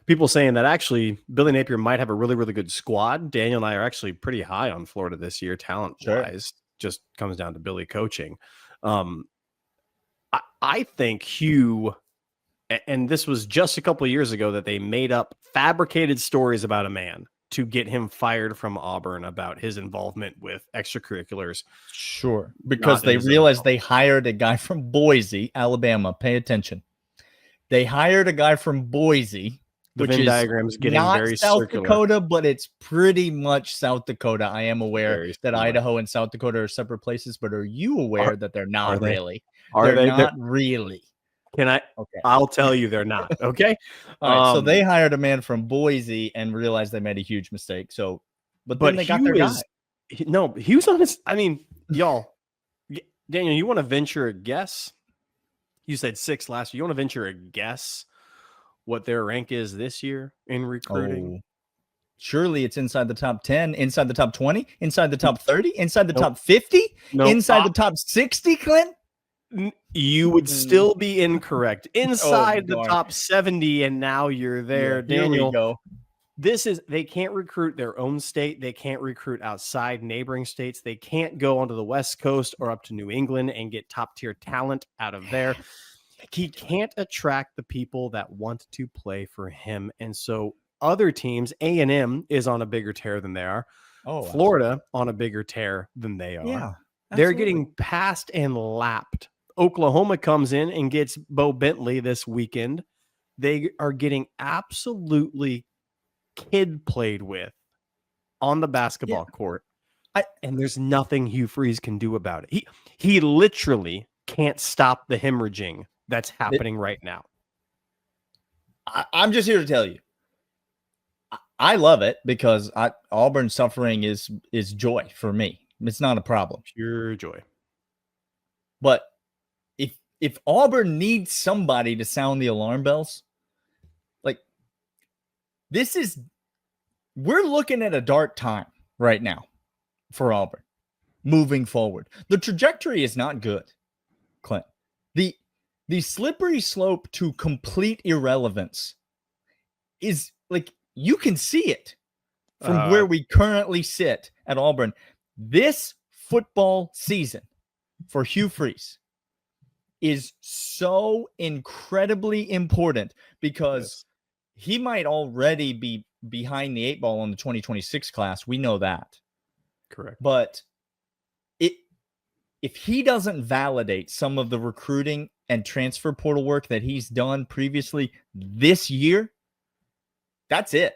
People saying that actually Billy Napier might have a really, really good squad. Daniel and I are actually pretty high on Florida this year, talent-wise. Just comes down to Billy coaching. I think Hugh, and this was just a couple of years ago that they made up fabricated stories about a man to get him fired from Auburn about his involvement with extracurriculars. Sure. Because they realized they hired a guy from Boise, Alabama. Pay attention. They hired a guy from Boise, The which Venn is diagram is getting not very South circular. Dakota, but it's pretty much South Dakota. I am aware Very that similar. Idaho and South Dakota are separate places, but are you aware that they're not they? really? Are They're they? not really. Can I? Okay. I'll tell you they're not. Okay. All right, so they hired a man from Boise and realized they made a huge mistake. So, but then they got their guy. He was on his. I mean, y'all, Daniel, you want to venture a guess? You said 6 last year. You want to venture a guess what their rank is this year in recruiting? Oh, surely it's inside the top 10, inside the top 20, inside the top 30, inside the top 50, inside the top 60, Clint? You would still be incorrect. Inside the darn. top 70, and now you're there. Yeah, here we Daniel, go. they can't recruit their own state. They can't recruit outside neighboring states. They can't go onto the West Coast or up to New England and get top tier talent out of there. He can't attract the people that want to play for him. And so other teams, A&M is on a bigger tear than they are. Florida on a bigger tear than they are. Yeah, they're getting passed and lapped. Oklahoma comes in and gets Bo Bentley this weekend. They are getting absolutely kid played with on the basketball court. And there's nothing Hugh Freeze can do about it. He literally can't stop the hemorrhaging that's happening right now. I'm just here to tell you, I love it because Auburn suffering is joy for me. It's not a problem. Pure joy. But if Auburn needs somebody to sound the alarm bells, like we're looking at a dark time right now for Auburn moving forward. The trajectory is not good, Clint. The slippery slope to complete irrelevance is like, you can see it from where we currently sit at Auburn. This football season for Hugh Freeze is so incredibly important because he might already be behind the 8 ball on the 2026 class. We know that. Correct. But if he doesn't validate some of the recruiting and transfer portal work that he's done previously this year, that's it.